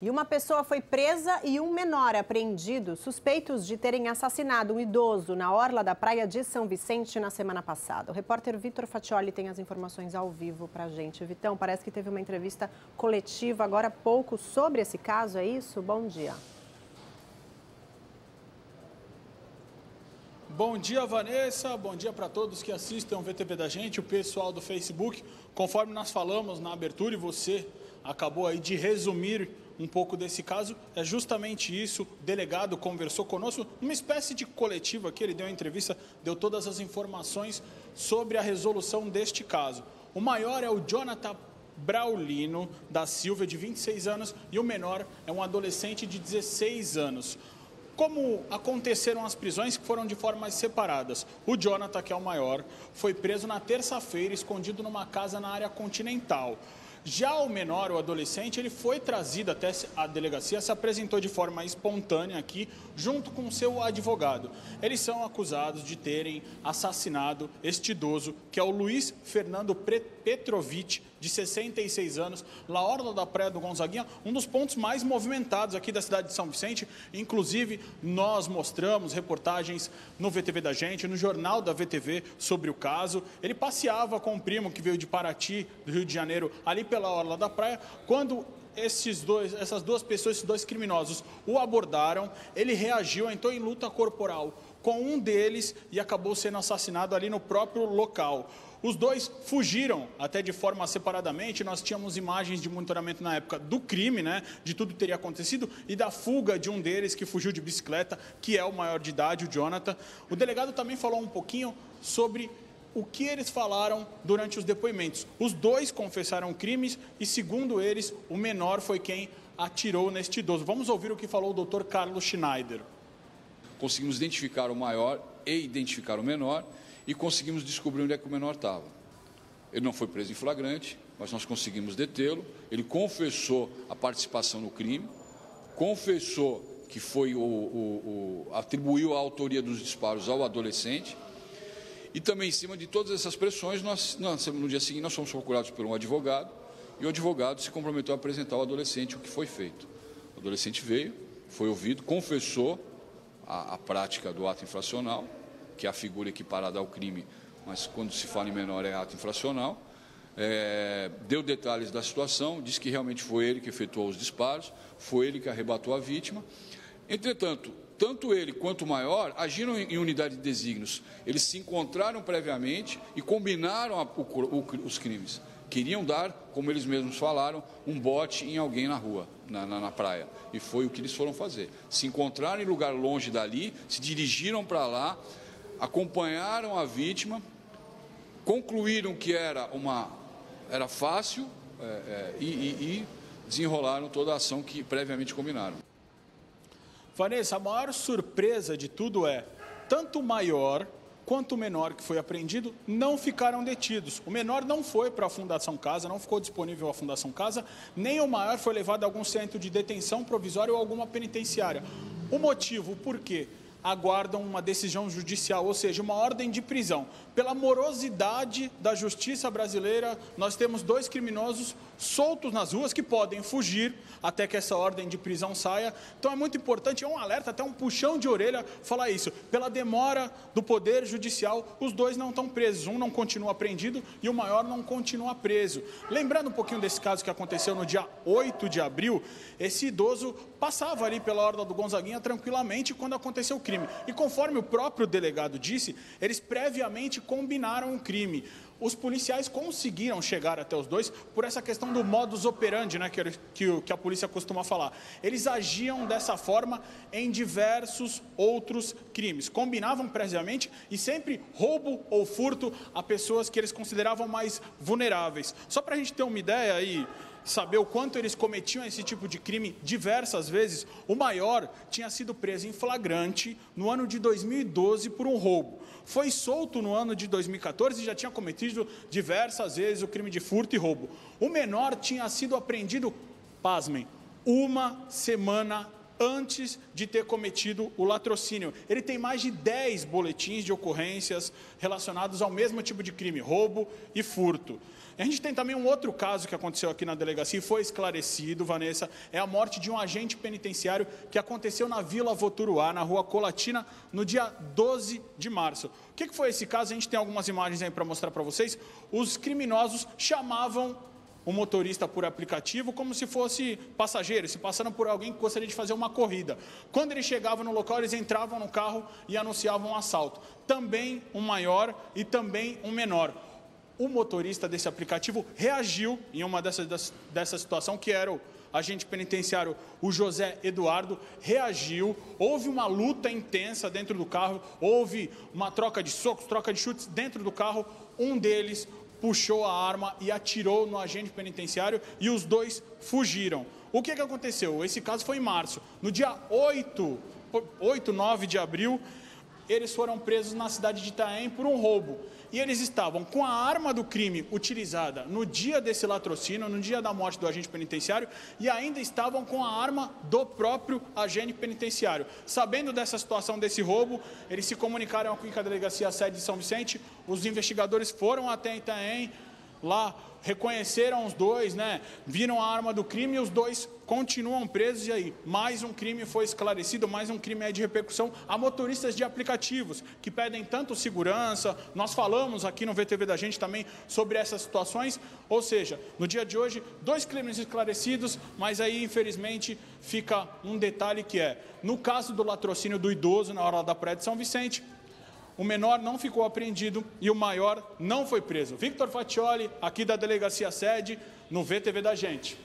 E uma pessoa foi presa e um menor apreendido, suspeitos de terem assassinado um idoso na orla da praia de São Vicente na semana passada. O repórter Vitor Fatioli tem as informações ao vivo pra gente. Vitão, parece que teve uma entrevista coletiva agora há pouco sobre esse caso, é isso? Bom dia. Bom dia, Vanessa. Bom dia para todos que assistem o VTV da gente, o pessoal do Facebook. Conforme nós falamos na abertura e você acabou aí de resumir um pouco desse caso, é justamente isso. O delegado conversou conosco, uma espécie de coletiva aqui, ele deu uma entrevista, deu todas as informações sobre a resolução deste caso. O maior é o Jonathan Braulino da Silva, de 26 anos, e o menor é um adolescente de 16 anos. Como aconteceram as prisões, que foram de formas separadas. O Jonathan, que é o maior, foi preso na terça-feira, escondido numa casa na área continental. Já o menor, o adolescente, ele foi trazido até a delegacia, se apresentou de forma espontânea aqui, junto com seu advogado. Eles são acusados de terem assassinado este idoso, que é o Luiz Fernando Petrovic, de 66 anos, na orla da Praia do Gonzaguinha, um dos pontos mais movimentados aqui da cidade de São Vicente. Inclusive, nós mostramos reportagens no VTV da gente, no jornal da VTV, sobre o caso. Ele passeava com um primo que veio de Paraty, do Rio de Janeiro, ali pela orla da praia, quando essas duas pessoas, esses dois criminosos, o abordaram. Ele reagiu, entrou em luta corporal com um deles e acabou sendo assassinado ali no próprio local. Os dois fugiram, até de forma separadamente. Nós tínhamos imagens de monitoramento na época do crime, né, de tudo que teria acontecido, e da fuga de um deles que fugiu de bicicleta, que é o maior de idade, o Jonathan. O delegado também falou um pouquinho sobre o que eles falaram durante os depoimentos. Os dois confessaram crimes e, segundo eles, o menor foi quem atirou neste idoso. Vamos ouvir o que falou o doutor Carlos Schneider. Conseguimos identificar o maior e identificar o menor e conseguimos descobrir onde é que o menor estava. Ele não foi preso em flagrante, mas nós conseguimos detê-lo. Ele confessou a participação no crime, confessou que foi atribuiu a autoria dos disparos ao adolescente. E também, em cima de todas essas pressões, no dia seguinte nós fomos procurados por um advogado, e o advogado se comprometeu a apresentar ao adolescente o que foi feito. O adolescente veio, foi ouvido, confessou a prática do ato infracional, que é a figura equiparada ao crime, mas quando se fala em menor é ato infracional. Deu detalhes da situação, disse que realmente foi ele que efetuou os disparos, foi ele que arrebatou a vítima. Entretanto, tanto ele quanto o maior agiram em unidade de desígnios. Eles se encontraram previamente e combinaram os crimes. Queriam dar, como eles mesmos falaram, um bote em alguém na rua, na praia. E foi o que eles foram fazer. Se encontraram em lugar longe dali, se dirigiram para lá, acompanharam a vítima, concluíram que era fácil e desenrolaram toda a ação que previamente combinaram. Vanessa, a maior surpresa de tudo é, tanto o maior quanto o menor que foi apreendido não ficaram detidos. O menor não foi para a Fundação Casa, não ficou disponível à Fundação Casa, nem o maior foi levado a algum centro de detenção provisória ou alguma penitenciária. O motivo, por quê? Aguardam uma decisão judicial, ou seja, uma ordem de prisão. Pela morosidade da justiça brasileira, nós temos dois criminosos soltos nas ruas que podem fugir até que essa ordem de prisão saia. Então é muito importante, é um alerta, até um puxão de orelha falar isso. Pela demora do Poder Judicial, os dois não estão presos. Um não continua apreendido e o maior não continua preso. Lembrando um pouquinho desse caso que aconteceu no dia 8 de abril, esse idoso passava ali pela orla do Gonzaguinha tranquilamente quando aconteceu o crime. E conforme o próprio delegado disse, eles previamente combinaram o crime. Os policiais conseguiram chegar até os dois por essa questão do modus operandi, né, que a polícia costuma falar. Eles agiam dessa forma em diversos outros crimes. Combinavam previamente e sempre roubo ou furto a pessoas que eles consideravam mais vulneráveis. Só para a gente ter uma ideia aí, saber o quanto eles cometiam esse tipo de crime diversas vezes, o maior tinha sido preso em flagrante no ano de 2012 por um roubo. Foi solto no ano de 2014 e já tinha cometido diversas vezes o crime de furto e roubo. O menor tinha sido apreendido, pasmem, uma semana antes de ter cometido o latrocínio. Ele tem mais de 10 boletins de ocorrências relacionados ao mesmo tipo de crime, roubo e furto. A gente tem também um outro caso que aconteceu aqui na delegacia e foi esclarecido, Vanessa, é a morte de um agente penitenciário que aconteceu na Vila Voturuá, na Rua Colatina, no dia 12 de março. O que foi esse caso? A gente tem algumas imagens aí para mostrar para vocês. Os criminosos chamavam o motorista por aplicativo como se fosse passageiro, se passando por alguém que gostaria de fazer uma corrida. Quando eles chegavam no local, eles entravam no carro e anunciavam um assalto. Também um maior e também um menor. O motorista desse aplicativo reagiu em uma dessa situação, que era o agente penitenciário, o José Eduardo, reagiu, houve uma luta intensa dentro do carro, houve uma troca de socos, troca de chutes dentro do carro, um deles puxou a arma e atirou no agente penitenciário e os dois fugiram. O que aconteceu? Esse caso foi em março. No dia 9 de abril, eles foram presos na cidade de Itaém por um roubo. E eles estavam com a arma do crime utilizada no dia desse latrocínio, no dia da morte do agente penitenciário, e ainda estavam com a arma do próprio agente penitenciário. Sabendo dessa situação, desse roubo, eles se comunicaram aqui com a delegacia sede de São Vicente, os investigadores foram até Itaém, lá reconheceram os dois, viram a arma do crime e os dois continuam presos. E aí, mais um crime foi esclarecido, mais um crime de repercussão a motoristas de aplicativos que pedem tanto segurança. Nós falamos aqui no VTV da gente também sobre essas situações, ou seja, no dia de hoje, 2 crimes esclarecidos, mas aí, infelizmente, fica um detalhe que é, no caso do latrocínio do idoso na hora da praia de São Vicente, o menor não ficou apreendido e o maior não foi preso. Victor Faccioli, aqui da Delegacia Sede, no VTV da gente.